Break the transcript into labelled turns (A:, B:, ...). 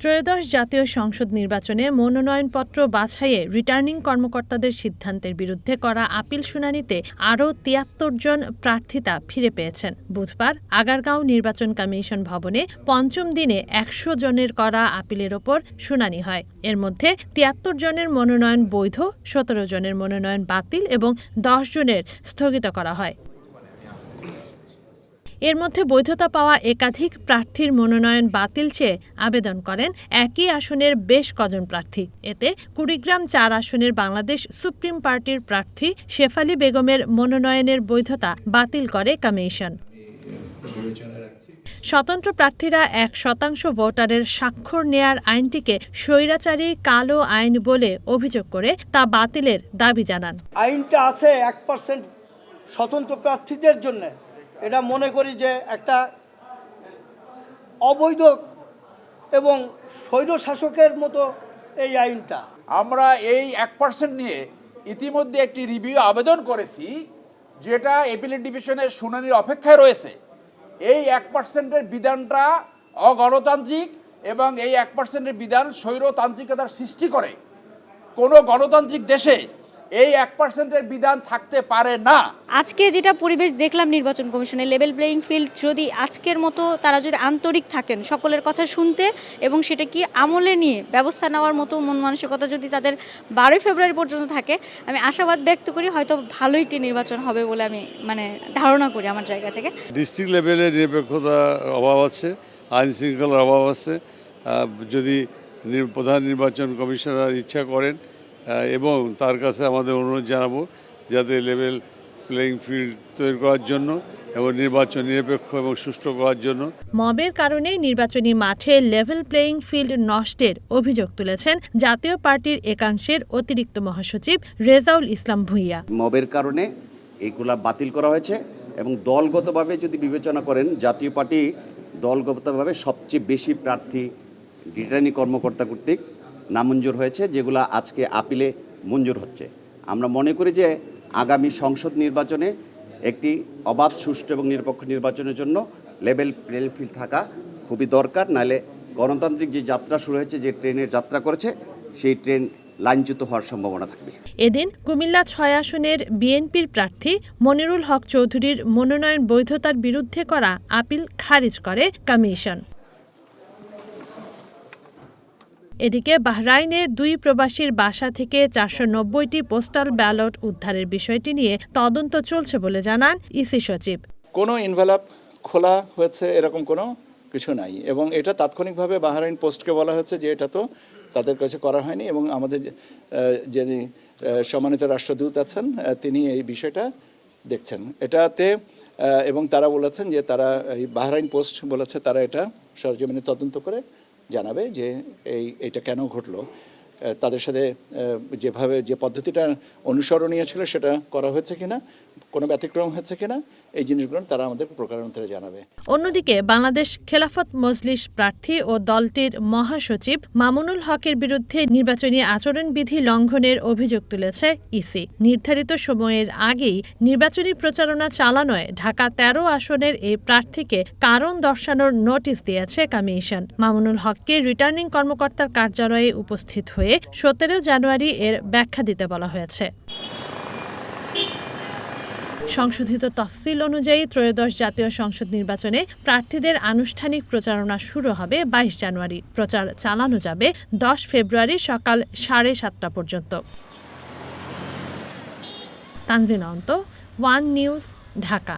A: ত্রয়োদশ জাতীয় সংসদ নির্বাচনে মনোনয়নপত্র বাছাইয়ে রিটার্নিং কর্মকর্তাদের সিদ্ধান্তের বিরুদ্ধে করা আপিল শুনানিতে আরও ৭৩ জন প্রার্থিতা ফিরে পেয়েছেন। বুধবার আগারগাঁও নির্বাচন কমিশন ভবনে পঞ্চম দিনে ১০০ জনের করা আপিলের ওপর শুনানি হয়। এর মধ্যে ৭৩ জনের মনোনয়ন বৈধ, ১৭ জনের মনোনয়ন বাতিল এবং ১০ জনের স্থগিত করা হয়। এর মধ্যে বৈধতা পাওয়া একাধিক প্রার্থীর মনোনয়ন বাতিল চেয়ে আবেদন করেন একই আসনের বেশ কজন প্রার্থী। এতে কুড়িগ্রাম-৪ আসনের বাংলাদেশ সুপ্রিম পার্টির প্রার্থী শেফালী বেগমের মনোনয়নের বৈধতা বাতিল করে কমিশন। স্বতন্ত্র প্রার্থীরা ১% ভোটারের স্বাক্ষর নেয়ার আইনটিকে স্বৈরাচারী কালো আইন বলে অভিযোগ করে তা বাতিলের দাবি জানান।
B: আইনটা আছে ১% স্বতন্ত্র প্রার্থীদের জন্য। এটা মনে করি যে একটা অবৈধ এবং স্বৈরশাসকের মতো এই আইনটা।
C: আমরা এই 1% নিয়ে ইতিমধ্যে একটি রিভিউ আবেদন করেছি, যেটা অ্যাপিলেট ডিভিশনের শুনানির অপেক্ষায় রয়েছে। এই 1%-এর বিধানটা অগণতান্ত্রিক এবং এই 1%-এর বিধান স্বৈরতান্ত্রিকতার সৃষ্টি করে। কোনো গণতান্ত্রিক দেশে এই 1%-এর বিধান থাকতে পারে না।
D: আজকে যেটা পরিবেশ দেখলাম নির্বাচন কমিশনের লেভেল প্লেইং ফিল্ড, যদি আজকের মতো তারা যদি আন্তরিক থাকেন সকলের কথা শুনতে এবং সেটা কি আমলে নিয়ে ব্যবস্থা নেওয়ার মতো মন মানসিকতা যদি তাদের 12 ফেব্রুয়ারি পর্যন্ত থাকে, আমি আশাবাদ ব্যক্ত করি হয়তো ভালো একটি নির্বাচন হবে বলে আমি ধারণা করি আমার জায়গা থেকে।
E: ডিস্ট্রিক্ট লেভেলে নিরপেক্ষতার অভাব আছে, আইন শৃঙ্খলার অভাব আছে। যদি প্রধান নির্বাচন কমিশনার ইচ্ছা করেন এবং তার কাছে আমাদের অনুরোধ জানাবো যাতে লেভেল প্লেইং ফিল্ড তৈরি করার জন্য এবং নির্বাচন নিরপেক্ষ এবং সুষ্ঠু করার জন্য।
A: মবের কারণে নির্বাচনী মাঠে লেভেল প্লেইং ফিল্ড নষ্টের অভিযোগ তুলেছেন জাতীয় পার্টির একাংশের অতিরিক্ত মহাসচিব রেজাউল ইসলাম ভূঁইয়া।
F: মবের কারণে এইগুলা বাতিল করা হয়েছে এবং দলগতভাবে যদি বিবেচনা করেন, জাতীয় পার্টি দলগতভাবে সবচেয়ে বেশি প্রার্থী রিটার্নিং কর্মকর্তা কর্তৃক নামঞ্জুর হয়েছে, যেগুলো আজকে আপিলে মঞ্জুর হচ্ছে। আমরা মনে করি যে আগামী সংসদ নির্বাচনে একটি অবাধ, সুষ্ঠু এবং নিরপেক্ষ নির্বাচনের জন্য লেভেল প্লেইং ফিল্ড থাকা খুবই দরকার। নাহলে গণতান্ত্রিক যে যাত্রা শুরু হয়েছে, যে ট্রেনের যাত্রা করেছে, সেই ট্রেন লাইনচ্যুত হওয়ার সম্ভাবনা থাকবে।
A: এদিন কুমিল্লা ৬ আসনের বিএনপির প্রার্থী মনিরুল হক চৌধুরীর মনোনয়ন বৈধতার বিরুদ্ধে করা আপিল খারিজ করে কমিশন। এদিকে বাহরাইনে 2 প্রবাসীর বাসা থেকে 490টি পোস্টাল ব্যালট উদ্ধারের বিষয়টি নিয়ে তদন্ত চলছে বলে জানান ইসি সচিব।
G: কোনো এনভেলপ খোলা হয়েছে এরকম কোনো কিছু নাই এবং এটা তাৎক্ষণিকভাবে বাহরাইন পোস্টকে বলা হয়েছে যে এটা তো তাদের কাছে করা হয়নি এবং আমাদের যিনি সম্মানিত রাষ্ট্রদূত আছেন তিনি এই বিষয়টা দেখছেন এটাতে এবং তারা বলেছেন যে তারা এই বাহরাইন পোস্ট বলেছে তারা এটা সরজমিনে তদন্ত করে জানাবে যে এইটা কেন ঘটলো, তাদের সাথে যেভাবে যে পদ্ধতিটা অনুসরণীয় ছিল সেটা করা হয়েছে কিনা, কোনো ব্যতিক্রম হয়েছে কিনা, এই জিনিসগুলো তারা আমাদের প্রকারান্তরে জানাবে।
A: অন্যদিকে বাংলাদেশ খেলাফত মজলিস প্রার্থী ও দলটির মহাসচিব মামুনুল হকের বিরুদ্ধে নির্বাচনী আচরণবিধি লঙ্ঘনের অভিযোগ তুলেছে ইসি। নির্ধারিত সময়ের আগেই নির্বাচনী প্রচারণা চালানোয় ঢাকা 13 আসনের এই প্রার্থীকে কারণ দর্শানোর নোটিশ দিয়েছে কমিশন। মামুনুল হককে রিটার্নিং কর্মকর্তার কার্যালয়ে উপস্থিত হয়ে 17 জানুয়ারি এর ব্যাখ্যা দিতে বলা হয়েছে। সংশোধিত তফসিল অনুযায়ী ত্রয়োদশ জাতীয় সংসদ নির্বাচনে প্রার্থীদের আনুষ্ঠানিক প্রচারণা শুরু হবে 22 জানুয়ারি। প্রচার চালানো যাবে 10 ফেব্রুয়ারি সকাল 7:30 পর্যন্ত। তানজিনা অন্ত, ওয়ান নিউজ, ঢাকা।